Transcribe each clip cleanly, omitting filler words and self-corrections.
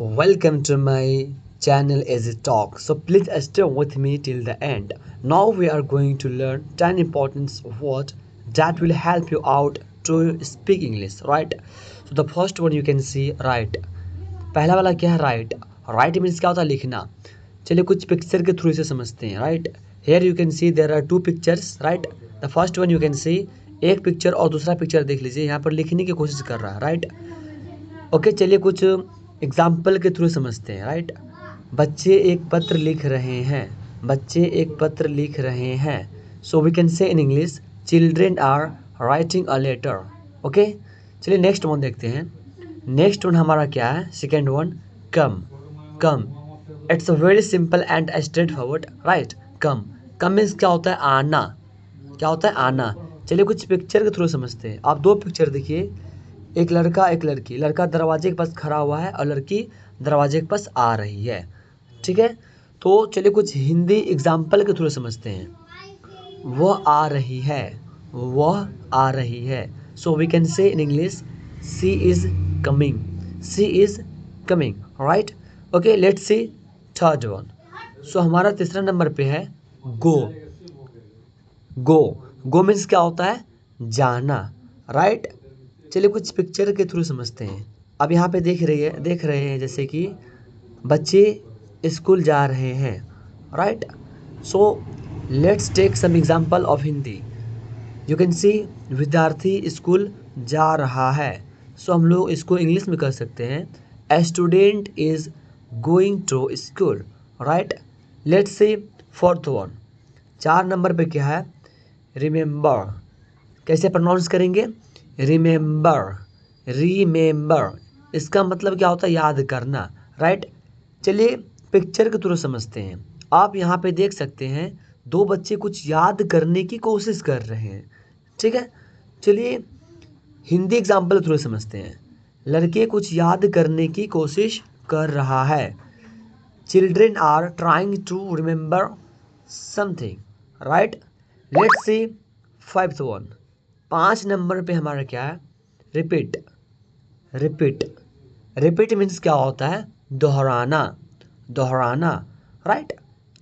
Welcome to my channel as a talk. So please stay with me till the end. Now we are going to learn 10 important words that will help you out to speak English, right? So the first one you can see right. पहला वाला क्या है right. Right means क्या होता है लिखना. चलिए कुछ पिक्चर के थ्रू इसे समझते हैं. Right here you can see there are two pictures. Right the first one you can see एक पिक्चर और दूसरा पिक्चर देख लीजिए. यहाँ पर लिखने की कोशिश कर रहा है. राइट ओके चलिए कुछ एग्जाम्पल के थ्रू समझते हैं. राइट बच्चे एक पत्र लिख रहे हैं. बच्चे एक पत्र लिख रहे हैं. सो we can say in English children are writing a letter. Okay चलिए नेक्स्ट वन देखते हैं. नेक्स्ट वन हमारा क्या है second one come. Come it's a very simple and straightforward. Right come. Come means क्या होता है आना. क्या होता है आना. चलिए कुछ पिक्चर के थ्रू समझते हैं. आप दो पिक्चर देखिए. एक लड़का एक लड़की. लड़का दरवाजे के पास खड़ा हुआ है और लड़की दरवाजे के पास आ रही है. ठीक है तो चलिए कुछ हिंदी एग्जाम्पल के थ्रू समझते हैं. वह आ रही है. वह आ रही है. सो we can say in English she is coming. She is coming. Right okay let's see third one. So हमारा तीसरा नंबर पे है गो. गो. गो मीन्स क्या होता है जाना. राइट चलिए कुछ पिक्चर के थ्रू समझते हैं. अब यहाँ पे देख रहे हैं जैसे कि बच्चे स्कूल जा रहे हैं. Right so let's take some example of Hindi. You can see विद्यार्थी स्कूल जा रहा है. सो हम लोग इसको इंग्लिश में कर सकते हैं a student is going to school. Right let's see fourth one. 4 number पे क्या है रिमेंबर. कैसे प्रोनाउंस करेंगे रिमेंबर. रिमेंबर इसका मतलब क्या होता है याद करना. राइट चलिए पिक्चर के थ्रू समझते हैं. आप यहाँ पे देख सकते हैं दो बच्चे कुछ याद करने की कोशिश कर रहे हैं. ठीक है चलिए हिंदी एग्जाम्पल थ्रू समझते हैं. लड़के कुछ याद करने की कोशिश कर रहा है. Children are trying to remember something. Right let's see fifth one. 5 number पे हमारा क्या है रिपीट. रिपीट. रिपीट मीन्स क्या होता है दोहराना. दोहराना. राइट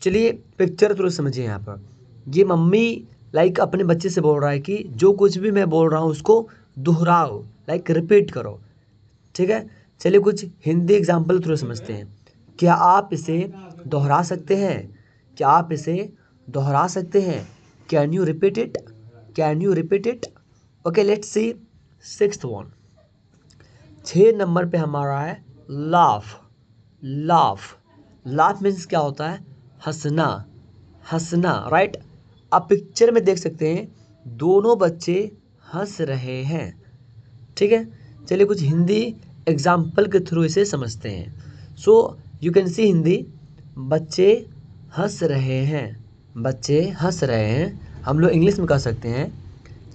चलिए पिक्चर थ्रू समझिए. यहाँ पर ये मम्मी लाइक अपने बच्चे से बोल रहा है कि जो कुछ भी मैं बोल रहा हूँ उसको दोहराओ लाइक रिपीट करो. ठीक है चलिए कुछ हिंदी एग्जाम्पल थ्रू समझते हैं. क्या आप इसे दोहरा सकते हैं. क्या आप इसे दोहरा सकते हैं. Can you repeat it. Can you repeat it. Okay let's C sixth one. 6 number पे हमारा है लाफ. लाफ. लाफ मीन्स क्या होता है हंसना. हंसना. राइट आप पिक्चर में देख सकते हैं दोनों बच्चे हंस रहे हैं. ठीक है चलिए कुछ हिंदी एग्जाम्पल के थ्रू इसे समझते हैं. सो यू कैन सी हिंदी बच्चे हंस रहे हैं. बच्चे हंस रहे हैं. हम लोग इंग्लिश में कह सकते हैं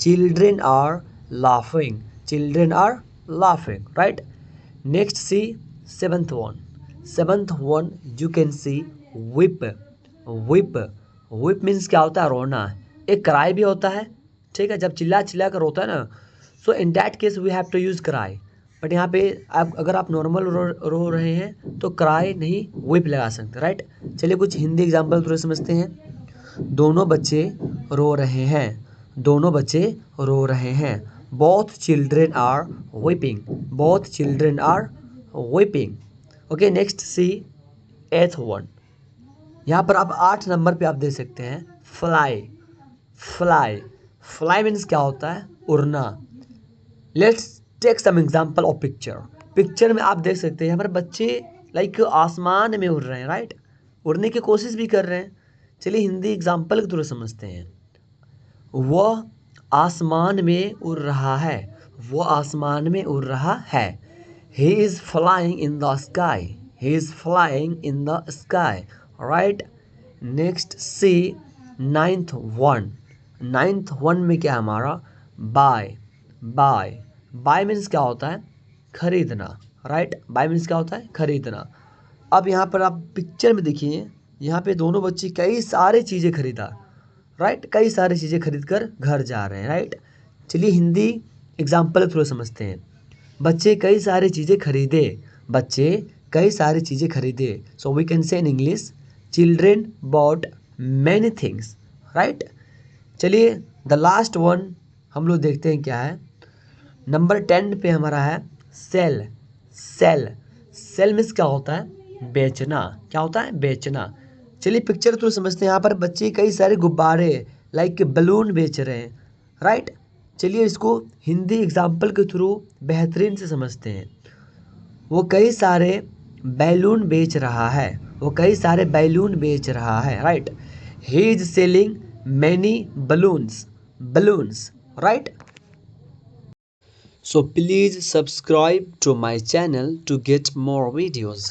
children are laughing. Children are laughing. Right next see seventh one. Seventh one you can see whip. Whip. Whip means क्या होता है रोना. एक क्राई भी होता है. ठीक है जब चिल्ला चिल्ला कर रोता है ना so in that case we have to use cry. But यहाँ पे अगर आप नॉर्मल रो रहे हैं तो क्राई नहीं विप लगा सकते. राइट चलिए कुछ हिंदी एग्जाम्पल थोड़े समझते हैं. दोनों बच्चे रो रहे हैं. दोनों बच्चे रो रहे हैं. Both children are weeping. Both children are weeping. Okay next see eighth one. यहाँ पर आप 8 नंबर पे आप देख सकते हैं फ्लाई. फ्लाई. फ्लाई मीन्स क्या होता है उड़ना. Let's take some example of picture. Picture में आप देख सकते हैं यहाँ पर बच्चे लाइक आसमान में उड़ रहे हैं. राइट उड़ने की कोशिश भी कर रहे हैं. चलिए हिंदी एग्जाम्पल के थ्रू समझते हैं. वह आसमान में उड़ रहा है. वो आसमान में उड़ रहा है. He is flying in the sky. He is flying in the sky. Right next see ninth one. Ninth one में क्या हमारा बाय. बाय. बाय मीन्स क्या होता है खरीदना. राइट बाय मीन्स क्या होता है खरीदना. अब यहाँ पर आप पिक्चर में देखिए यहाँ पे दोनों बच्चे कई सारे चीज़ें खरीदा. राइट कई सारी चीज़ें खरीद कर घर जा रहे हैं. राइट चलिए हिंदी एग्जाम्पल थ्रू समझते हैं. बच्चे कई सारी चीज़ें खरीदे. बच्चे कई सारी चीज़ें खरीदे। सो we can say in English children bought many things, right. चलिए द लास्ट वन हम लोग देखते हैं क्या है। नंबर 10 पे हमारा है सेल। सेल सेल मीन्स क्या होता है? बेचना। क्या होता है? बेचना। चलिए पिक्चर थ्रू समझते हैं। यहाँ पर बच्चे कई सारे गुब्बारे लाइक बलून बेच रहे हैं, राइट। चलिए इसको हिंदी एग्जाम्पल के थ्रू बेहतरीन से समझते हैं। वो कई सारे बैलून बेच रहा है। वो कई सारे बैलून बेच रहा है, right. He is selling many balloons. Balloons, right. So please subscribe to my channel to get more videos.